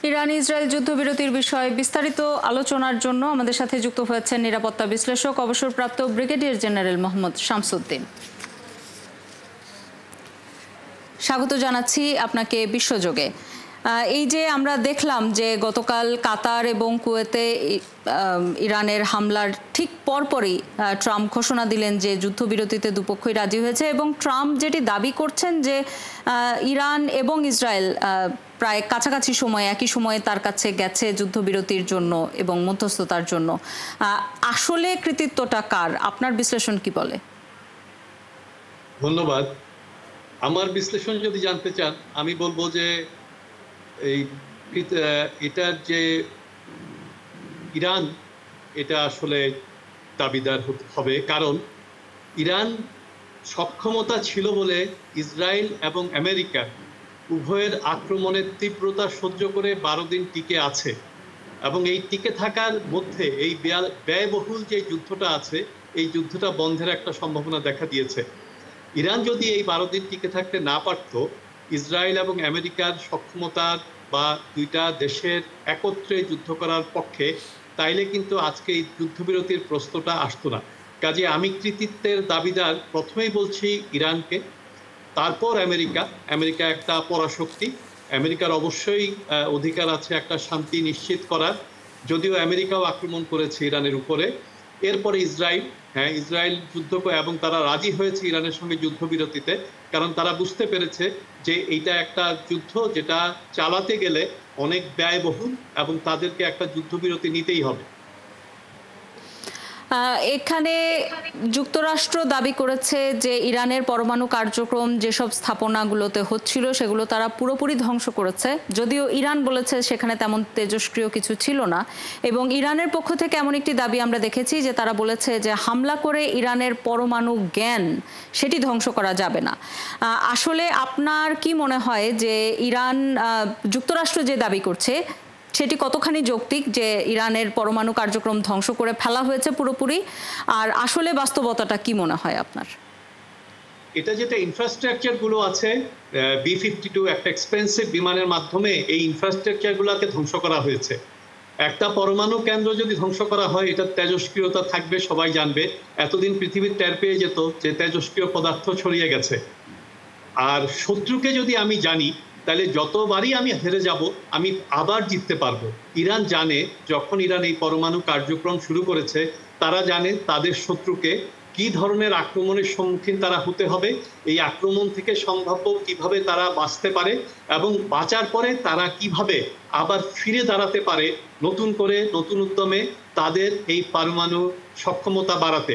Iran Israel যুদ্ধবিরতির বিষয়ে বিস্তারিত আলোচনার জন্য আমাদের সাথে যুক্ত হয়েছেন নিরাপত্তা বিশ্লেষক অবসরপ্রাপ্ত ব্রিগেডিয়ার জেনারেল মোহাম্মদ শামসুদ্দিন। স্বাগত জানাচ্ছি আপনাকে বিশ্বযোগে। এই যে আমরা দেখলাম যে গতকাল কাতার এবং কুয়েতে ইরানের হামলার ঠিক পরপরই ট্রাম্প ঘোষণা দিলেন যে যুদ্ধবিরতিতে দুপক্ষই রাজি হয়েছে, এবং ট্রাম্প যেটি দাবি করছেন যে ইরান এবং ইসরায়েল প্রায় কাছাকাছি সময়ে একই সময়ে তার কাছে গেছে যুদ্ধবিরতির জন্য এবং মধ্যস্থতার জন্য। আসলে কৃতিত্বটা কার? আপনার বিশ্লেষণ কি বলে? ধন্যবাদ। আমার বিশ্লেষণ যদি জানতে চান, আমি বলবো যে এটার যে ইরান, এটা আসলে দাবিদার হবে, কারণ ইরান সক্ষমতা ছিল বলে ইসরায়েল এবং আমেরিকা উভয়ের আক্রমণের তীব্রতা সহ্য করে 12 দিন টিকে আছে, এবং এই টিকে থাকার মধ্যে এই ব্যয়বহুল যে যুদ্ধটা আছে, এই যুদ্ধটা বন্ধের একটা সম্ভাবনা দেখা দিয়েছে। ইরান যদি এই 12 দিন টিকে থাকতে না পারত, ইসরায়েল এবং আমেরিকার সক্ষমতার বা দুইটা দেশের একত্রে যুদ্ধ করার পক্ষে, তাইলে কিন্তু আজকে এই যুদ্ধবিরতির প্রশ্নটা আসতো না। কাজে আমি কৃতিত্বের দাবিদার প্রথমেই বলছি ইরানকে, তারপর আমেরিকা একটা পরাশক্তি। আমেরিকার অবশ্যই অধিকার আছে একটা শান্তি নিশ্চিত করার, যদিও আমেরিকাও আক্রমণ করেছে ইরানের উপরে। এরপরে ইসরায়েল, ইসরায়েল যুদ্ধ এবং তারা রাজি হয়েছে ইরানের সঙ্গে যুদ্ধবিরতিতে, কারণ তারা বুঝতে পেরেছে যে এইটা একটা যুদ্ধ যেটা চালাতে গেলে অনেক ব্যয়বহুল এবং তাদেরকে একটা যুদ্ধবিরতি নিতেই হবে। এখানে যুক্তরাষ্ট্র দাবি করেছে যে ইরানের পরমাণু কার্যক্রম যেসব স্থাপনাগুলোতে হচ্ছিল সেগুলো তারা পুরোপুরি ধ্বংস করেছে, যদিও ইরান বলেছে সেখানে তেমন তেজস্ক্রিয় কিছু ছিল না। এবং ইরানের পক্ষ থেকে এমন একটি দাবি আমরা দেখেছি যে তারা বলেছে যে হামলা করে ইরানের পরমাণু জ্ঞান সেটি ধ্বংস করা যাবে না। আসলে আপনার কি মনে হয় যে যুক্তরাষ্ট্র যে দাবি করছে সেটি কতখানি যৌক্তিক, যে ইরানের পরমাণু কার্যক্রম ধ্বংস করে ফেলা হয়েছে পুরোপুরি? আর আসলে বাস্তবতাটা কি মনে হয় আপনার? এটা যেটা ইনফ্রাস্ট্রাকচার গুলো আছে, B-52 একটা এক্সপেন্সিভ বিমানের মাধ্যমে এই ইনফ্রাস্ট্রাকচার গুলোকে ধ্বংস করা হয়েছে। একটা পরমাণু কেন্দ্র যদি ধ্বংস করা হয়, এটা তেজস্ক্রিয়তা থাকবে, সবাই জানবে। এতদিন পৃথিবীর টের পেয়ে যেত যে তেজস্ক্রিয় পদার্থ ছড়িয়ে গেছে। আর শত্রুকে যদি আমি জানি, তাহলে যতবারই আমি হেরে যাব, আমি আবার জিততে পারবো। ইরান জানে, যখন ইরান এই পরমাণু কার্যক্রম শুরু করেছে, তারা জানে তাদের শত্রুকে কি ধরনের আক্রমণের সম্মুখীন তারা হতে হবে, এই আক্রমণ থেকে সম্ভাব্য কিভাবে তারা বাঁচতে পারে, এবং বাঁচার পরে তারা কিভাবে আবার ফিরে দাঁড়াতে পারে নতুন করে, নতুন উদ্যমে তাদের এই পরমাণু সক্ষমতা বাড়াতে।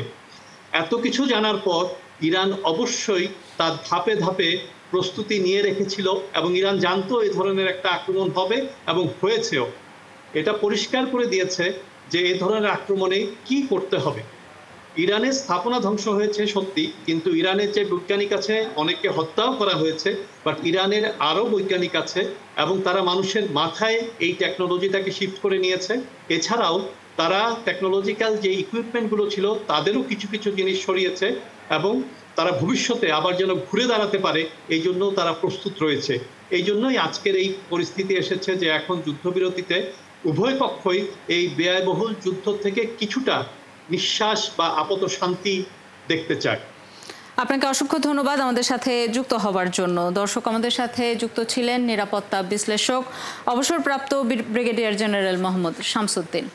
এত কিছু জানার পর ইরান অবশ্যই তার ধাপে ধাপে প্রস্তুতি নিয়ে রেখেছিল, এবং ইরান জানতো এই ধরনের একটা আক্রমণ হবে এবং হয়েছেও। এটা পরিষ্কার করে দিয়েছে যে এই ধরনের আক্রমণে কি করতে হবে। ইরানের স্থাপনা ধ্বংস হয়েছে সত্যি, কিন্তু ইরানের যে বৈজ্ঞানিক আছে অনেককে হত্যাও করা হয়েছে, বাট ইরানের আরো বৈজ্ঞানিক আছে এবং তারা মানুষের মাথায় এই টেকনোলজিটাকে শিফট করে নিয়েছে। এছাড়াও তারা টেকনোলজিক্যাল যে ইকুইপমেন্টগুলো ছিল তাদেরও কিছু কিছু জিনিস সরিয়েছে, এবং তারা ভবিষ্যতে আবার যেন ঘুরে দাঁড়াতে পারে এই জন্য তারা প্রস্তুত রয়েছে। এই জন্যই আজকের এই পরিস্থিতি এসেছে যে এখন যুদ্ধবিরতিতে উভয় পক্ষই এই ব্যয়বহুল যুদ্ধ থেকে কিছুটা নিঃশ্বাস বা আপাত শান্তি দেখতে চায়। আপনাকে অসংখ্য ধন্যবাদ আমাদের সাথে যুক্ত হবার জন্য। দর্শক, আমাদের সাথে যুক্ত ছিলেন নিরাপত্তা বিশ্লেষক অবসরপ্রাপ্ত ব্রিগেডিয়ার জেনারেল মোহাম্মদ শামসুদ্দিন।